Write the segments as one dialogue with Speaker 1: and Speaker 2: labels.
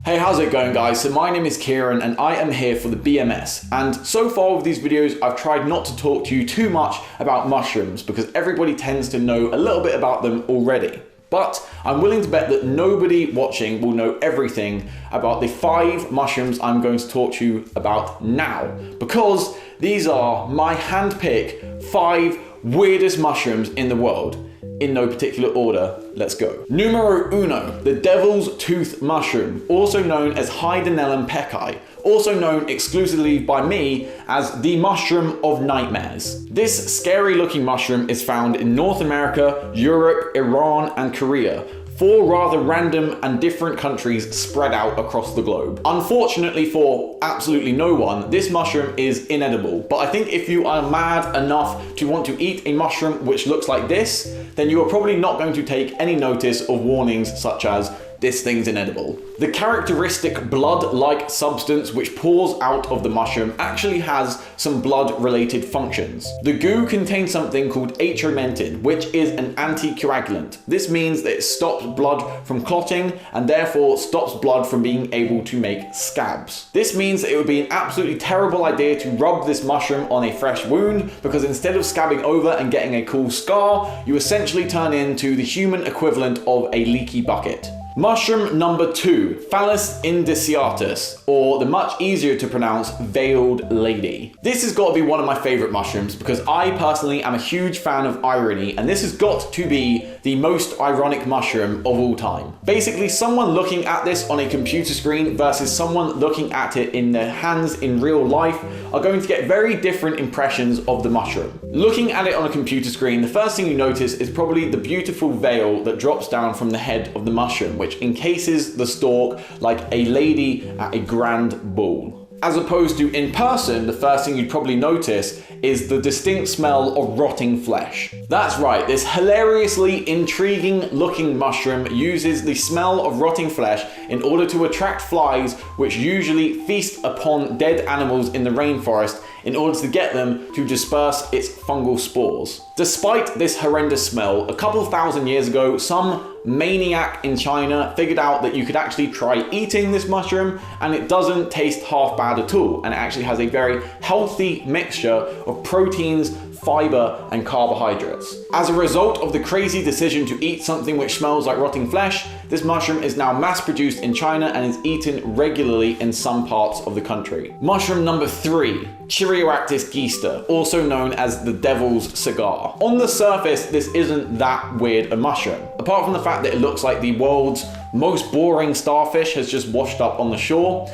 Speaker 1: Hey, how's it going guys? So my name is Kieran and I am here for the BMS. And so far with these videos, I've tried not to talk to you too much about mushrooms because everybody tends to know a little bit about them already. But I'm willing to bet that nobody watching will know everything about the 5 mushrooms I'm going to talk to you about now, because these are my handpicked 5 weirdest mushrooms in the world. In no particular order, let's go. Numero uno, the devil's tooth mushroom, also known as Hydenellum pecki, also known exclusively by me as the mushroom of nightmares. This scary looking mushroom is found in North America, Europe, Iran, and Korea. 4 rather random and different countries spread out across the globe. Unfortunately for absolutely no one, this mushroom is inedible. But I think if you are mad enough to want to eat a mushroom which looks like this, then you are probably not going to take any notice of warnings such as this thing's inedible. The characteristic blood-like substance which pours out of the mushroom actually has some blood-related functions. The goo contains something called atramentin, which is an anticoagulant. This means that it stops blood from clotting and therefore stops blood from being able to make scabs. This means that it would be an absolutely terrible idea to rub this mushroom on a fresh wound, because instead of scabbing over and getting a cool scar, you essentially turn into the human equivalent of a leaky bucket. Mushroom number 2, Phallus indiciatus, or the much easier to pronounce veiled lady. This has got to be one of my favorite mushrooms because I personally am a huge fan of irony, and this has got to be the most ironic mushroom of all time. Basically, someone looking at this on a computer screen versus someone looking at it in their hands in real life are going to get very different impressions of the mushroom. Looking at it on a computer screen, the first thing you notice is probably the beautiful veil that drops down from the head of the mushroom, which encases the stalk like a lady at a grand ball. As opposed to in person, the first thing you'd probably notice is the distinct smell of rotting flesh. That's right, this hilariously intriguing looking mushroom uses the smell of rotting flesh in order to attract flies, which usually feast upon dead animals in the rainforest in order to get them to disperse its fungal spores. Despite this horrendous smell, a couple of thousand years ago, some maniac in China figured out that you could actually try eating this mushroom and it doesn't taste half bad at all, and it actually has a very healthy mixture of proteins, fiber, and carbohydrates. As a result of the crazy decision to eat something which smells like rotting flesh, this mushroom is now mass produced in China and is eaten regularly in some parts of the country. Mushroom number 3, Cheerio keister, also known as the devil's cigar. On the surface, this isn't that weird a mushroom. Apart from the fact that it looks like the world's most boring starfish has just washed up on the shore,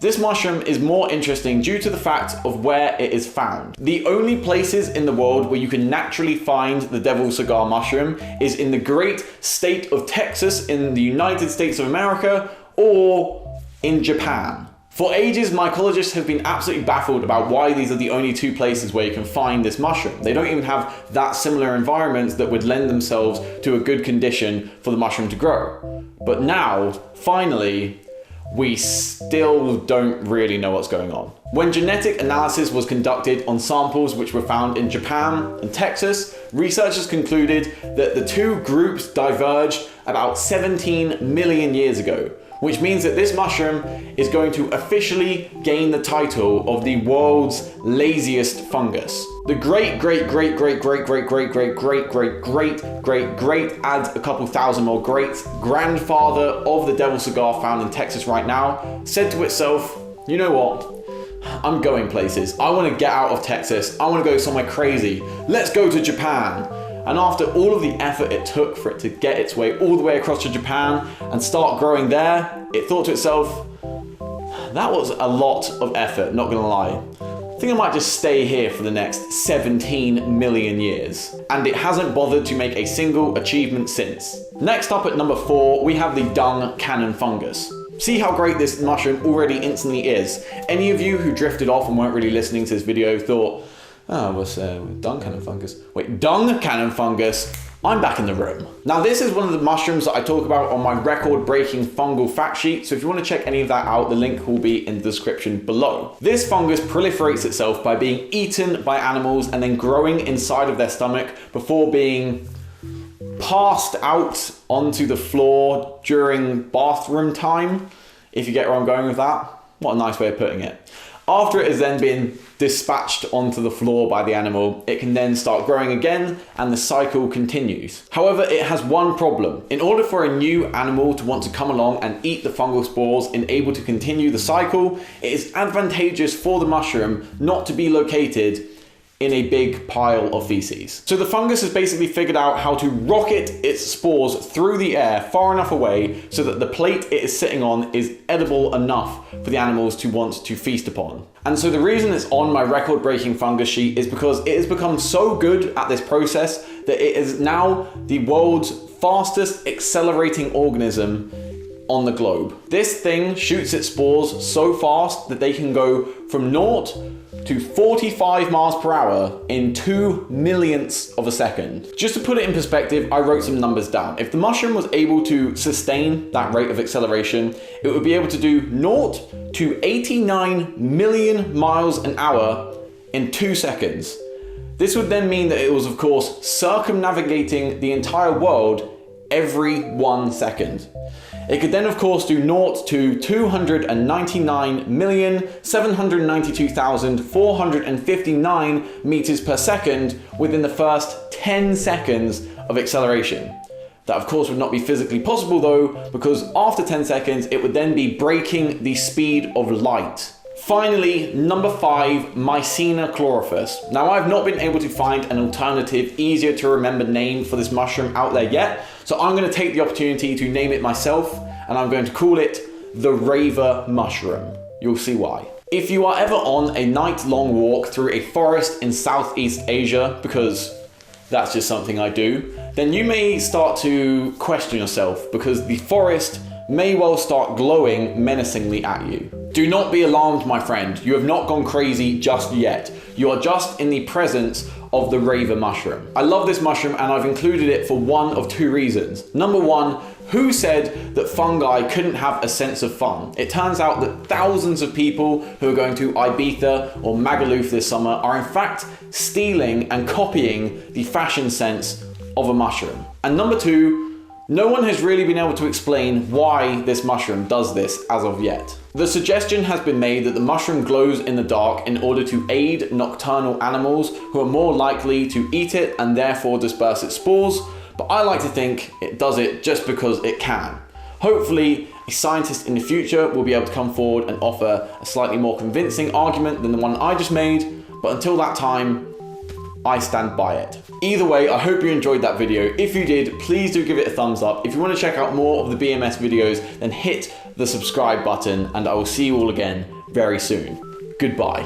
Speaker 1: this mushroom is more interesting due to the fact of where it is found. The only places in the world where you can naturally find the devil's cigar mushroom is in the great state of Texas in the United States of America or in Japan. For ages, mycologists have been absolutely baffled about why these are the only 2 places where you can find this mushroom. They don't even have that similar environments that would lend themselves to a good condition for the mushroom to grow. But now, finally, we still don't really know what's going on. When genetic analysis was conducted on samples which were found in Japan and Texas, researchers concluded that the 2 groups diverged about 17 million years ago, which means that this mushroom is going to officially gain the title of the world's laziest fungus. The great add a couple thousand more greats grandfather of the devil cigar found in Texas right now said to itself, you know what? I'm going places. I want to get out of Texas. I want to go somewhere crazy. Let's go to Japan. And after all of the effort it took for it to get its way all the way across to Japan and start growing there, it thought to itself, that was a lot of effort, not gonna lie. I think I might just stay here for the next 17 million years. And it hasn't bothered to make a single achievement since. Next up at number 4, we have the dung cannon fungus. See how great this mushroom already instantly is. Any of you who drifted off and weren't really listening to this video thought, oh, what's dung cannon fungus? Wait, dung cannon fungus? I'm back in the room. Now this is one of the mushrooms that I talk about on my record-breaking fungal fact sheet, so if you want to check any of that out, the link will be in the description below. This fungus proliferates itself by being eaten by animals and then growing inside of their stomach before being passed out onto the floor during bathroom time if you get where I'm going with that. What a nice way of putting it. After it has then been dispatched onto the floor by the animal, it can then start growing again and the cycle continues. However, it has one problem. In order for a new animal to want to come along and eat the fungal spores and able to continue the cycle, it is advantageous for the mushroom not to be located in a big pile of feces. So the fungus has basically figured out how to rocket its spores through the air far enough away so that the plate it is sitting on is edible enough for the animals to want to feast upon. And so the reason it's on my record-breaking fungus sheet is because it has become so good at this process that it is now the world's fastest accelerating organism on the globe. This thing shoots its spores so fast that they can go from 0 to 45 miles per hour in 2 millionths of a second. Just to put it in perspective, I wrote some numbers down. If the mushroom was able to sustain that rate of acceleration, it would be able to do 0 to 89 million miles an hour in 2 seconds. This would then mean that it was, of course, circumnavigating the entire world every 1 second. It could then, of course, do 0 to 299,792,459 meters per second within the first 10 seconds of acceleration. That, of course, would not be physically possible though, because after 10 seconds, it would then be breaking the speed of light. Finally, number 5, Mycological. Now, I've not been able to find an alternative, easier to remember name for this mushroom out there yet, so I'm going to take the opportunity to name it myself, and I'm going to call it the Raver mushroom. You'll see why. If you are ever on a night-long walk through a forest in Southeast Asia, because that's just something I do, then you may start to question yourself, because the forest may well start glowing menacingly at you. Do not be alarmed, my friend. You have not gone crazy just yet. You are just in the presence of the Raver mushroom. I love this mushroom and I've included it for one of 2 reasons. Number 1, who said that fungi couldn't have a sense of fun? It turns out that thousands of people who are going to Ibiza or Magaluf this summer are in fact stealing and copying the fashion sense of a mushroom. And number 2, no one has really been able to explain why this mushroom does this as of yet. The suggestion has been made that the mushroom glows in the dark in order to aid nocturnal animals who are more likely to eat it and therefore disperse its spores, but I like to think it does it just because it can. Hopefully, a scientist in the future will be able to come forward and offer a slightly more convincing argument than the one I just made, but until that time, I stand by it. Either way, I hope you enjoyed that video. If you did, please do give it a thumbs up. If you want to check out more of the BMS videos, then hit the subscribe button and I will see you all again very soon. Goodbye.